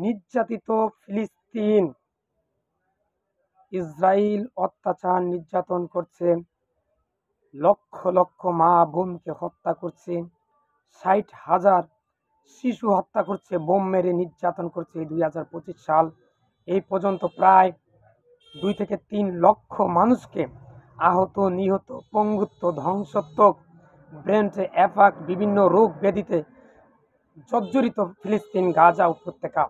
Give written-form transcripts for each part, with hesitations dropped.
নির্যাতিত ফিলিস্তিন, ইসরায়েল অত্যাচার নির্যাতন করছে, লক্ষ লক্ষ মা বোনকে হত্যা করছে, ৬০,০০০ শিশু হত্যা করছে, বোম মেরে নির্যাতন করছে। ২০২৫ সাল এই পর্যন্ত প্রায় ২ থেকে ৩ লক্ষ মানুষকে আহত, নিহত, পঙ্গুত্ব, ধ্বংসাত্মক, ব্রেন অ্যাটাক, বিভিন্ন রোগ ব্যাধিতে জর্জরিত ফিলিস্তিন, গাজা উপত্যকা।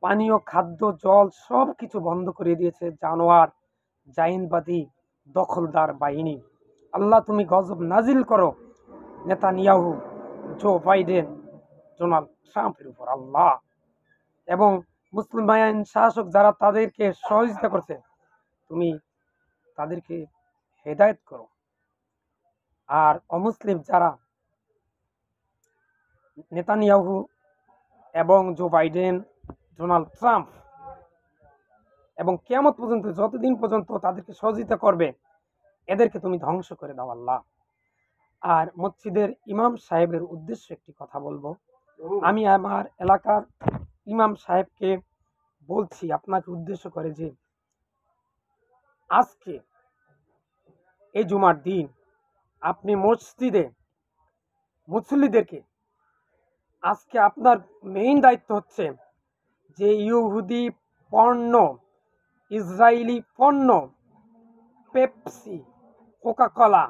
পানীয়, খাদ্য, জল সব কিছু বন্ধ করে দিয়েছে জানোয়ার, জাইনবাদী, দখলদার বাহিনী। আল্লাহ তুমি গজব নাজিল করো নেতানিয়াহু, জো বাইডেন, ডোনাল্ড ট্রাম্পের উপর আল্লাহ, এবং মুসলমান শাসক যারা তাদেরকে সহযোগিতা করছে, তুমি তাদেরকে হেদায়েত করো। আর অমুসলিম যারা নেতানিয়াহু এবং জো বাইডেন, ডোনাল্ড ট্রাম্প, এবং কিয়ামত পর্যন্ত যতদিন পর্যন্ত তাদেরকে সহযোগিতা করবে, এদেরকে তুমি ধ্বংস করে দাও আল্লাহ। আর মসজিদের ইমাম সাহেবের উদ্দেশ্যে একটি কথা বলবো। আমি আমার এলাকার ইমাম সাহেবকে বলছি আপনাকে উদ্দেশ্য করে যে আজকে এই জুমার দিন আপনি মসজিদে মুসল্লিদেরকে, আজকে আপনার মেইন দায়িত্ব হচ্ছে যে ইহুদি পণ্য, ইসরায়েলি পণ্য, পেপসি, কোকাকোলা,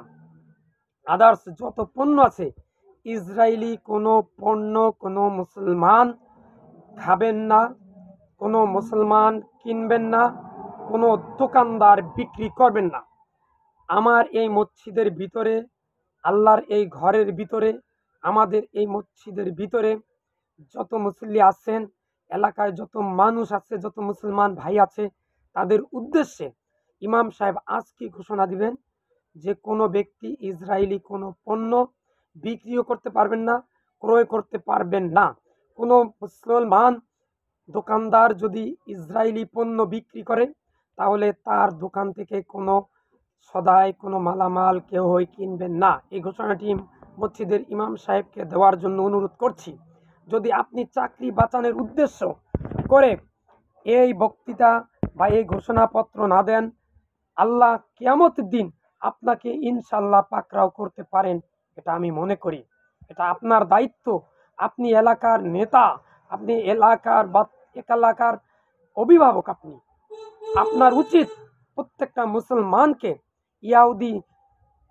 আদার্স যত পণ্য আছে, ইসরায়েলি কোনো পণ্য কোনো মুসলমান খাবেন না, কোনো মুসলমান কিনবেন না, কোনো দোকানদার বিক্রি করবেন না। আমার এই মসজিদের ভিতরে, আল্লাহর এই ঘরের ভিতরে, আমাদের এই মসজিদের ভিতরে যত মুসল্লি আছেন, এলাকায় যত মানুষ আছে, যত মুসলমান ভাই আছে, তাদের উদ্দেশ্যে ইমাম সাহেব আজকে ঘোষণা দিবেন যে কোনো ব্যক্তি ইসরায়েলি কোনো পণ্য বিক্রিও করতে পারবেন না, ক্রয় করতে পারবেন না। কোনো মুসলমান দোকানদার যদি ইসরায়েলি পণ্য বিক্রি করে, তাহলে তার দোকান থেকে কোনো সদাই, কোনো মালামাল কেউই কিনবেন না। এই ঘোষণাটি মসজিদের ইমাম সাহেবকে দেওয়ার জন্য অনুরোধ করছি। যদি আপনি চাকরি বাঁচানোর উদ্দেশ্য করে এই বক্তৃতা বা এই ঘোষণাপত্র না দেন, আল্লাহ কিয়ামতের দিন আপনাকে ইনশাল্লাহ পাকড়াও করতে পারেন, এটা আমি মনে করি। এটা আপনার দায়িত্ব, আপনি এলাকার নেতা, আপনি এলাকার অভিভাবক, আপনার উচিত প্রত্যেকটা মুসলমানকে, ইয়াহুদি,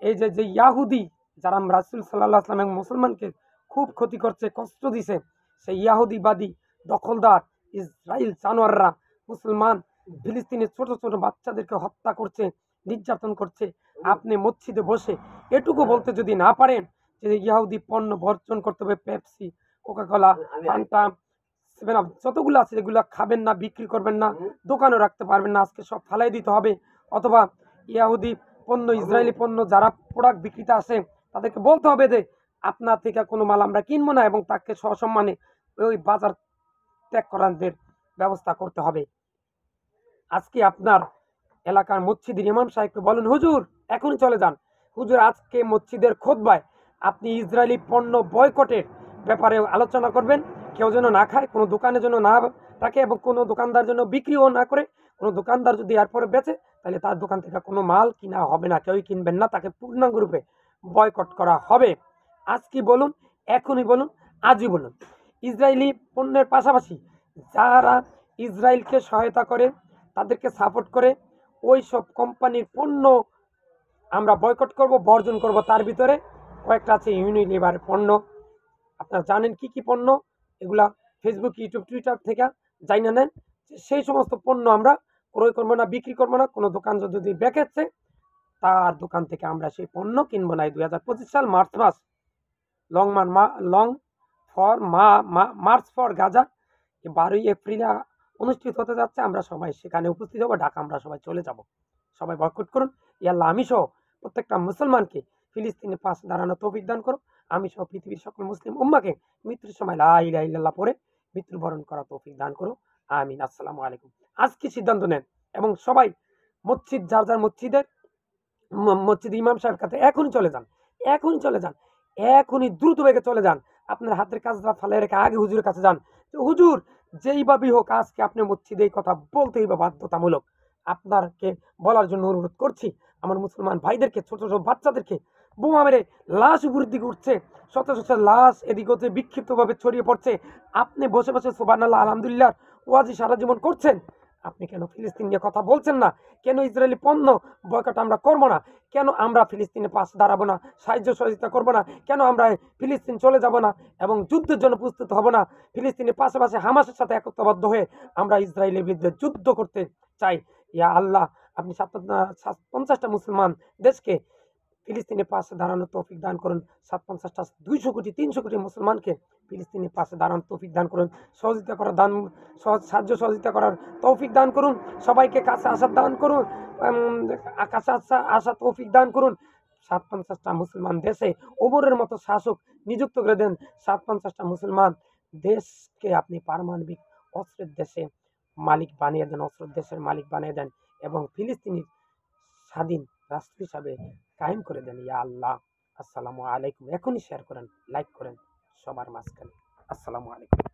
এই যে ইয়াহুদি যারা রাসূল সাল্লাল্লাহু আলাইহি ওয়াসাল্লাম মুসলমানকে খুব ক্ষতি করছে, কষ্ট দিছে, সেই ইয়াহুদিবাদী দখলদার ইসরায়েল জানোয়াররা মুসলমান ফিলিস্তিনের ছোট ছোট বাচ্চাদেরকে হত্যা করছে, নির্যাতন করছে। আপনি মসজিদে বসে এটুকু বলতে যদি না পারেন যে ইয়াহুদি পণ্য বর্জন করতে হবে, Pepsi, Coca Cola, Fanta, seven up যতগুলো আছে এগুলো খাবেন না, বিক্রি করবেন না, দোকানও রাখতে পারবেন না, আজকে সব ফালাই দিতে হবে। অথবা ইয়াহুদি পণ্য, ইসরায়েলি পণ্য যারা প্রোডাক্ট বিক্রিতে আসে, তাদেরকে বলতে হবে যে আপনার থেকে কোনো মাল আমরা কিনবো না, এবং তাকে সসম্মানে ওই বাজার ত্যাগ করার ব্যবস্থা করতে হবে। আজকে আপনার এলাকার মসজিদের ইমাম সাহেবকে বলেন, হুজুর এখনই চলে যান, হুজুর আজকে মসজিদের খুতবায় আপনি ইসরায়েলি পণ্য বয়কটের ব্যাপারে আলোচনা করবেন। কেউ যেন না খায়, কোনো দোকানে যেন না রাখে, এবং কোনো দোকানদার যেন বিক্রিও না করে। কোনো দোকানদার যদি এরপরে বেচে, তাহলে তার দোকান থেকে কোনো মাল কিনা হবে না, কেউই কিনবেন না, তাকে পূর্ণাঙ্গ রূপে বয়কট করা হবে। আজ কি বলুন, এখনই বলুন, আজই বলুন। ইসরায়েলি পণ্যের পাশাপাশি যারা ইসরায়েলকে সহায়তা করে, তাদেরকে সাপোর্ট করে, ওই সব কোম্পানির পণ্য আমরা বয়কট করব, বর্জন করব। তার ভিতরে কয়েকটা আছে ইউনিলিভার পণ্য। আপনারা জানেন কি কি পণ্য, এগুলা ফেসবুক, ইউটিউব, টুইটার থেকে জানিয়ে নেন। সেই সমস্ত পণ্য আমরা ক্রয় করবো না, বিক্রি করবো না। কোনো দোকান যদি বেঁকেছে, তার দোকান থেকে আমরা সেই পণ্য কিনবো না। 2025 সাল মার্চ মাস, মার্চ ফর গাজা 12ই এপ্রিলে অনুষ্ঠিত হতে যাচ্ছে। আমরা সবাই সেখানে উপস্থিত হবো, ঢাকা আমরা সবাই চলে যাব। সবাই বয়কট করুন। আল্লাহ আমি সহ প্রত্যেকটা মুসলমানকে ফিলিস্তিনের পাশে দাঁড়ানো তৌফিক দান করো। আমি সহ পৃথিবীর সকল মুসলিম উম্মাকে মৃত্যুর সময় লা ইলাহা ইল্লাল্লাহ পড়ে মৃত্যুবরণ করা তৌফিক দান করো। আমিন। আসসালামু আলাইকুম। আজকে সিদ্ধান্ত নেন এবং সবাই মসজিদ, যার যার মসজিদ ইমাম সাহেব কাছে এখনই চলে যান, এখনই চলে যান, এখনই দ্রুত বেগে চলে যান। আপনার হাতের কাজটা ফেলে রেখে আগে হুজুরের কাছে যান, যে হুজুর যেইভাবেই হোক আজকে আপনি মসজিদে এই কথা বলতেই বা বাধ্যতামূলক। আপনাকে বলার জন্য অনুরোধ করছি আমার মুসলমান ভাইদেরকে, ছোট ছোট বাচ্চাদেরকে বোমা মেরে লাশ উপরের দিকে উঠছে, শত শত লাশ এদিক হতে বিক্ষিপ্তভাবে ছড়িয়ে পড়ছে। আপনি বসে বসে সুবহানাল্লাহ আলহামদুলিল্লাহ ওয়াজি সারা জীবন করছেন, আপনি কেন ফিলিস্তিন নিয়ে কথা বলছেন না? কেন ইসরায়েলি পণ্য বয়কট আমরা করবো না? কেন আমরা ফিলিস্তিনের পাশে দাঁড়াবো না, সাহায্য সহযোগিতা করবো না? কেন আমরা ফিলিস্তিন চলে যাব না এবং যুদ্ধের জন্য প্রস্তুত হব না? ফিলিস্তিনের পাশাপাশি হামাসের সাথে একত্রবদ্ধ হয়ে আমরা ইসরায়েলের বিরুদ্ধে যুদ্ধ করতে চাই। ইয়া আল্লাহ, আপনি 50টা মুসলমান দেশকে ফিলিস্তিনের পাশে দাঁড়ানোর তৌফিক দান করুন। 50টা 200 কোটি 300 কোটি মুসলমানকে ফিলিস্তিনের পাশে দাঁড়ানোর তৌফিক দান করুন। সহযোগিতা করার দান, সাহায্য সহযোগিতা করার তৌফিক দান করুন। সবাইকে কাছে আসার দান করুন, কাছে আসার তৌফিক দান করুন। 50টা মুসলমান দেশে ওমরের মতো শাসক নিযুক্ত করে দেন। 50টা মুসলমান দেশকে আপনি পারমাণবিক অস্ত্রের দেশে মালিক বানিয়ে দেন, অস্ত্রের দেশের মালিক বানিয়ে দেন এবং ফিলিস্তিনি স্বাধীন রাষ্ট্র হিসাবে কায়েম করে দেন। ইয়া আল্লাহ। আসসালামু আলাইকুম। এখনই শেয়ার করেন, লাইক করেন সবার মাঝখানে। আসসালামু আলাইকুম।